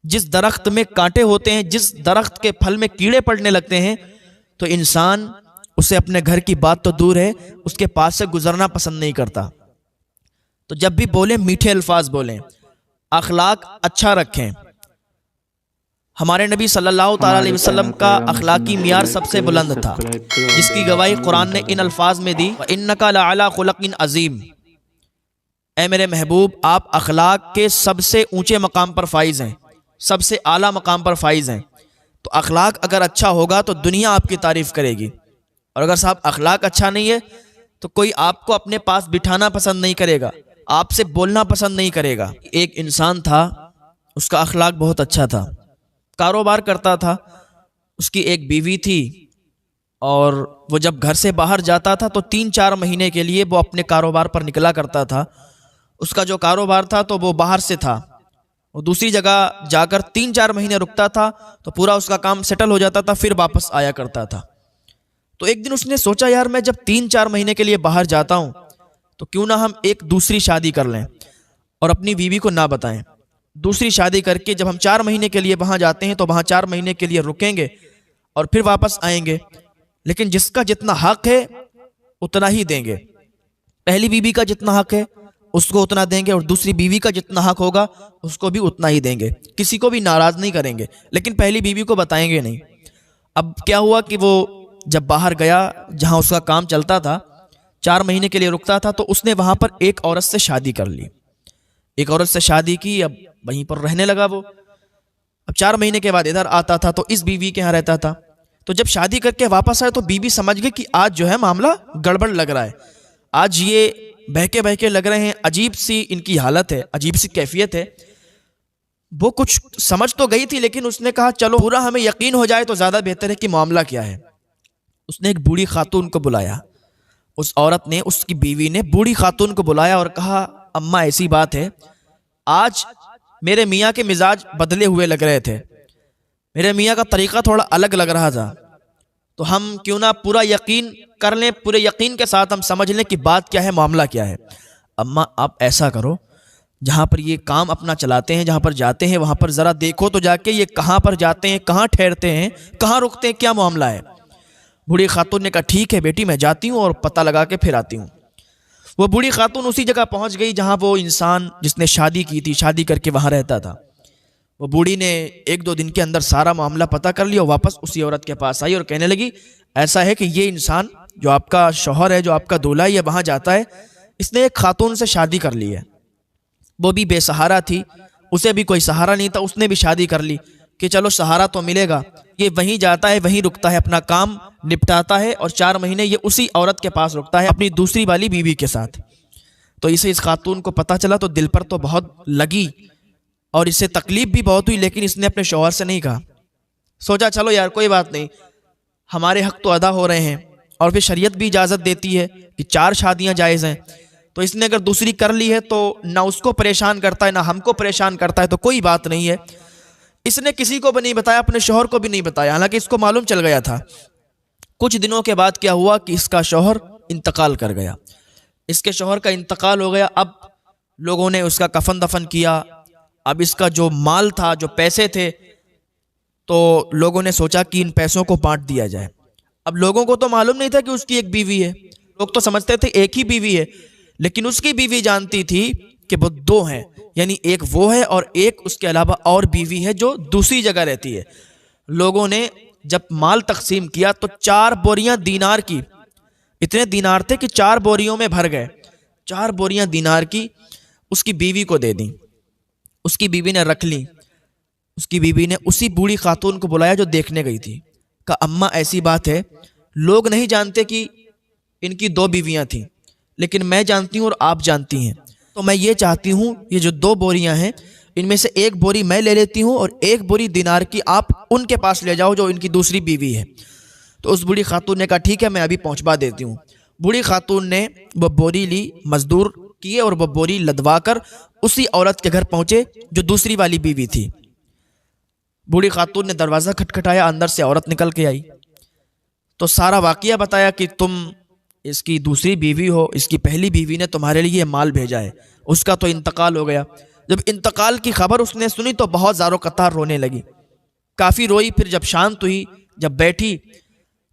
جس درخت میں کانٹے ہوتے ہیں، جس درخت کے پھل میں کیڑے پڑنے لگتے ہیں، تو انسان اسے اپنے گھر کی بات تو دور ہے، اس کے پاس سے گزرنا پسند نہیں کرتا۔ تو جب بھی بولیں میٹھے الفاظ بولیں، اخلاق اچھا رکھیں۔ ہمارے نبی صلی اللہ تعالیٰ علیہ وسلم کا اخلاقی معیار سب سے بلند تھا، جس کی گواہی قرآن نے ان الفاظ میں دی، وَإِنَّكَ لَعَلَىٰ خُلُقٍ عَظِيمٍ۔ اے میرے محبوب، آپ اخلاق کے سب سے اونچے مقام پر فائز ہیں، سب سے اعلیٰ مقام پر فائز ہیں۔ تو اخلاق اگر اچھا ہوگا تو دنیا آپ کی تعریف کرے گی، اور اگر صاحب اخلاق اچھا نہیں ہے تو کوئی آپ کو اپنے پاس بٹھانا پسند نہیں کرے گا، آپ سے بولنا پسند نہیں کرے گا۔ ایک انسان تھا، اس کا اخلاق بہت اچھا تھا، کاروبار کرتا تھا، اس کی ایک بیوی تھی، اور وہ جب گھر سے باہر جاتا تھا تو 3-4 مہینے کے لیے وہ اپنے کاروبار پر نکلا کرتا تھا۔ اس کا جو کاروبار تھا تو وہ باہر سے تھا، وہ دوسری جگہ جا کر 3-4 مہینے رکتا تھا تو پورا اس کا کام سیٹل ہو جاتا تھا، پھر واپس آیا کرتا تھا۔ تو ایک دن اس نے سوچا، یار میں جب 3-4 مہینے کے لیے باہر جاتا ہوں تو کیوں نہ ہم ایک دوسری شادی کر لیں اور اپنی بیوی کو نہ بتائیں۔ دوسری شادی کر کے جب ہم 4 مہینے کے لیے وہاں جاتے ہیں تو وہاں 4 مہینے کے لیے رکیں گے اور پھر واپس آئیں گے، لیکن جس کا جتنا حق ہے اتنا ہی دیں گے۔ پہلی بیوی کا جتنا حق ہے اس کو اتنا دیں گے، اور دوسری بیوی کا جتنا حق ہوگا اس کو بھی اتنا ہی دیں گے، کسی کو بھی ناراض نہیں کریں گے، لیکن پہلی بیوی کو بتائیں گے نہیں۔ اب کیا ہوا کہ وہ جب باہر گیا جہاں اس کا کام چلتا تھا، 4 مہینے کے لیے رکتا تھا، تو اس نے وہاں پر ایک عورت سے شادی کر لی، ایک عورت سے شادی کی، اب وہیں پر رہنے لگا وہ۔ اب 4 مہینے کے بعد ادھر آتا تھا تو اس بیوی کے ہاں رہتا تھا۔ تو جب شادی کر کے واپس آئے تو بیوی سمجھ گئی کہ آج جو ہے معاملہ گڑبڑ لگ رہا ہے، آج یہ بہکے بہکے لگ رہے ہیں، عجیب سی ان کی حالت ہے، عجیب سی کیفیت ہے۔ وہ کچھ سمجھ تو گئی تھی، لیکن اس نے کہا چلو پورا ہمیں یقین ہو جائے تو زیادہ بہتر ہے کہ معاملہ کیا ہے۔ اس نے ایک بوڑھی خاتون کو بلایا، اس عورت نے، اس کی بیوی نے بوڑھی خاتون کو بلایا اور کہا، اماں ایسی بات ہے، آج میرے میاں کے مزاج بدلے ہوئے لگ رہے تھے، میرے میاں کا طریقہ تھوڑا الگ لگ رہا تھا، تو ہم کیوں نہ پورا یقین کر لیں، پورے یقین کے ساتھ ہم سمجھ لیں کہ بات کیا ہے، معاملہ کیا ہے۔ اماں آپ ایسا کرو، جہاں پر یہ کام اپنا چلاتے ہیں، جہاں پر جاتے ہیں، وہاں پر ذرا دیکھو تو جا کے یہ کہاں پر جاتے ہیں، کہاں ٹھہرتے ہیں، کہاں رکتے ہیں، کیا معاملہ ہے۔ بوڑھی خاتون نے کہا ٹھیک ہے بیٹی، میں جاتی ہوں اور پتہ لگا کے پھر آتی ہوں۔ وہ بوڑھی خاتون اسی جگہ پہنچ گئی جہاں وہ انسان جس نے شادی کی تھی، شادی کر کے وہاں رہتا تھا۔ وہ بوڑھی نے 1-2 دن کے اندر سارا معاملہ پتہ کر لیا اور واپس اسی عورت کے پاس آئی اور کہنے لگی، ایسا ہے کہ یہ انسان جو آپ کا شوہر ہے، جو آپ کا دولہا ہے، یہ وہاں جاتا ہے، اس نے ایک خاتون سے شادی کر لی ہے، وہ بھی بے سہارا تھی، اسے بھی کوئی سہارا نہیں تھا، اس نے بھی شادی کر لی کہ چلو سہارا تو ملے گا۔ یہ وہیں جاتا ہے، وہیں رکتا ہے، اپنا کام نپٹاتا ہے، اور 4 مہینے یہ اسی عورت کے پاس رکتا ہے اپنی دوسری والی بیوی کے ساتھ۔ تو اسے اس خاتون کو پتہ چلا تو دل پر تو بہت لگی اور اسے تکلیف بھی بہت ہوئی، لیکن اس نے اپنے شوہر سے نہیں کہا۔ سوچا چلو یار کوئی بات نہیں، ہمارے حق تو ادا ہو رہے ہیں، اور پھر شریعت بھی اجازت دیتی ہے کہ 4 شادیاں جائز ہیں، تو اس نے اگر دوسری کر لی ہے تو نہ اس کو پریشان کرتا ہے نہ ہم کو پریشان کرتا ہے، تو کوئی بات نہیں ہے۔ اس نے کسی کو بھی نہیں بتایا، اپنے شوہر کو بھی نہیں بتایا، حالانکہ اس کو معلوم چل گیا تھا۔ کچھ دنوں کے بعد کیا ہوا کہ اس کا شوہر انتقال کر گیا، اس کے شوہر کا انتقال ہو گیا۔ اب لوگوں نے اس کا کفن دفن کیا، اب اس کا جو مال تھا، جو پیسے تھے، تو لوگوں نے سوچا کہ ان پیسوں کو بانٹ دیا جائے۔ اب لوگوں کو تو معلوم نہیں تھا کہ اس کی ایک بیوی ہے، لوگ تو سمجھتے تھے ایک ہی بیوی ہے، لیکن اس کی بیوی جانتی تھی کہ وہ 2 ہیں، یعنی ایک وہ ہے اور ایک اس کے علاوہ اور بیوی ہے جو دوسری جگہ رہتی ہے۔ لوگوں نے جب مال تقسیم کیا تو 4 بوریاں دینار کی، اتنے دینار تھے کہ 4 بوریوں میں بھر گئے، 4 بوریاں دینار کی اس کی بیوی کو دے دیں۔ اس کی بیوی نے رکھ لی۔ اس کی بیوی نے اسی بوڑھی خاتون کو بلایا جو دیکھنے گئی تھی، کہا اماں ایسی بات ہے، لوگ نہیں جانتے کہ ان کی 2 بیویاں تھیں، لیکن میں جانتی ہوں اور آپ جانتی ہیں، تو میں یہ چاہتی ہوں یہ جو 2 بوریاں ہیں ان میں سے 1 بوری میں لے لیتی ہوں اور 1 بوری دینار کی آپ ان کے پاس لے جاؤ جو ان کی دوسری بیوی ہے۔ تو اس بوڑھی خاتون نے کہا ٹھیک ہے، میں ابھی پہنچوا دیتی ہوں۔ بوڑھی خاتون نے وہ بوری لی، مزدور کیے اور وہ بوری لدوا کر اسی عورت کے گھر پہنچے جو دوسری والی بیوی تھی۔ بوڑھی خاتون نے دروازہ کھٹکھٹایا، اندر سے عورت نکل کے آئی، تو سارا واقعہ بتایا کہ تم اس کی دوسری بیوی ہو، اس کی پہلی بیوی نے تمہارے لیے مال بھیجا ہے، اس کا تو انتقال ہو گیا، جب انتقال کی خبر اس نے سنی تو بہت زار و قطار رونے لگی، کافی روئی. پھر جب شانت ہوئی، جب بیٹھی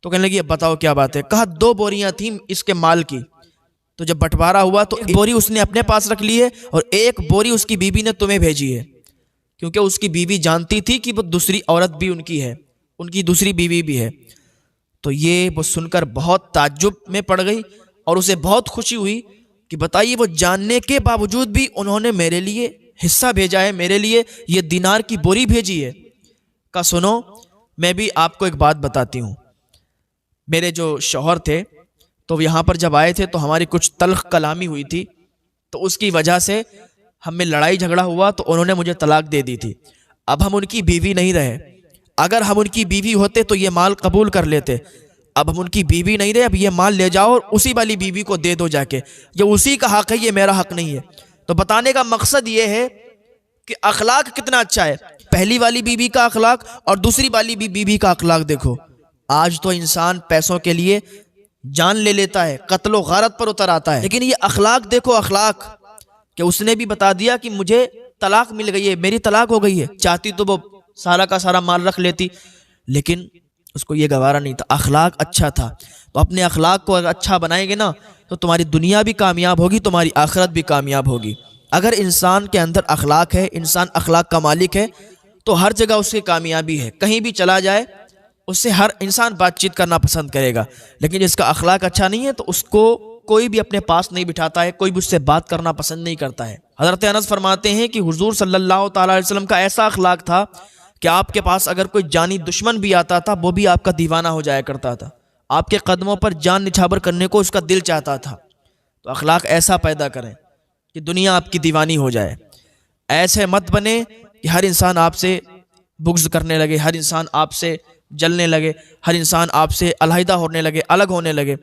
تو کہنے لگی اب بتاؤ کیا بات ہے. کہا 2 بوریاں تھیں اس کے مال کی، تو جب بٹوارا ہوا تو 1 بوری اس نے اپنے پاس رکھ لی ہے اور 1 بوری اس کی بیوی نے تمہیں بھیجی ہے، کیونکہ اس کی بیوی جانتی تھی کہ وہ دوسری عورت بھی ان کی ہے، ان کی دوسری بیوی بھی ہے. تو یہ وہ سن کر بہت تعجب میں پڑ گئی اور اسے بہت خوشی ہوئی کہ بتائیے وہ جاننے کے باوجود بھی انہوں نے میرے لیے حصہ بھیجا ہے، میرے لیے یہ دینار کی بوری بھیجی ہے. کہا سنو میں بھی آپ کو ایک بات بتاتی ہوں. میرے جو شوہر تھے تو یہاں پر جب آئے تھے تو ہماری کچھ تلخ کلامی ہوئی تھی، تو اس کی وجہ سے ہم میں لڑائی جھگڑا ہوا تو انہوں نے مجھے طلاق دے دی تھی. اب ہم ان کی بیوی نہیں رہے، اگر ہم ان کی بیوی ہوتے تو یہ مال قبول کر لیتے. اب ہم ان کی بیوی نہیں رہے، اب یہ مال لے جاؤ اور اسی والی بیوی کو دے دو جا کے، یہ اسی کا حق ہے، یہ میرا حق نہیں ہے. تو بتانے کا مقصد یہ ہے کہ اخلاق کتنا اچھا ہے. پہلی والی بیوی کا اخلاق اور دوسری والی بیوی کا اخلاق دیکھو. آج تو انسان پیسوں کے لیے جان لے لیتا ہے، قتل و غارت پر اتر آتا ہے، لیکن یہ اخلاق دیکھو، اخلاق کہ اس نے بھی بتا دیا کہ مجھے طلاق مل گئی ہے، میری طلاق ہو گئی ہے. چاہتی تو وہ سارا کا سارا مال رکھ لیتی، لیکن اس کو یہ گوارا نہیں تھا. اخلاق اچھا تھا. تو اپنے اخلاق کو اگر اچھا بنائیں گے نا تو تمہاری دنیا بھی کامیاب ہوگی، تمہاری آخرت بھی کامیاب ہوگی. اگر انسان کے اندر اخلاق ہے، انسان اخلاق کا مالک ہے، تو ہر جگہ اس کی کامیابی ہے. کہیں بھی چلا جائے اس سے ہر انسان بات چیت کرنا پسند کرے گا. لیکن جس کا اخلاق اچھا نہیں ہے تو اس کو کوئی بھی اپنے پاس نہیں بٹھاتا ہے، کوئی بھی اس سے بات کرنا پسند نہیں کرتا ہے. حضرت انس فرماتے ہیں کہ حضور صلی اللہ تعالی علیہ وسلم کا ایسا اخلاق تھا کہ آپ کے پاس اگر کوئی جانی دشمن بھی آتا تھا وہ بھی آپ کا دیوانہ ہو جایا کرتا تھا، آپ کے قدموں پر جان نچھاور کرنے کو اس کا دل چاہتا تھا. تو اخلاق ایسا پیدا کریں کہ دنیا آپ کی دیوانی ہو جائے. ایسے مت بنے کہ ہر انسان آپ سے بغض کرنے لگے، ہر انسان آپ سے جلنے لگے، ہر انسان آپ سے علیحدہ ہونے لگے، الگ ہونے لگے.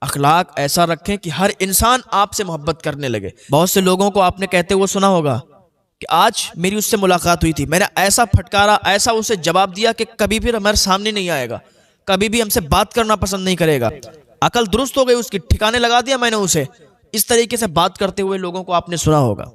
اخلاق ایسا رکھیں کہ ہر انسان آپ سے محبت کرنے لگے. بہت سے لوگوں کو آپ نے کہتے ہوئے سنا ہوگا کہ آج میری اس سے ملاقات ہوئی تھی، میں نے ایسا پھٹکارا، ایسا اسے جواب دیا کہ کبھی پھر ہمارے سامنے نہیں آئے گا، کبھی بھی ہم سے بات کرنا پسند نہیں کرے گا. عقل درست ہو گئی اس کی، ٹھکانے لگا دیا میں نے اسے. اس طریقے سے بات کرتے ہوئے لوگوں کو آپ نے سنا ہوگا.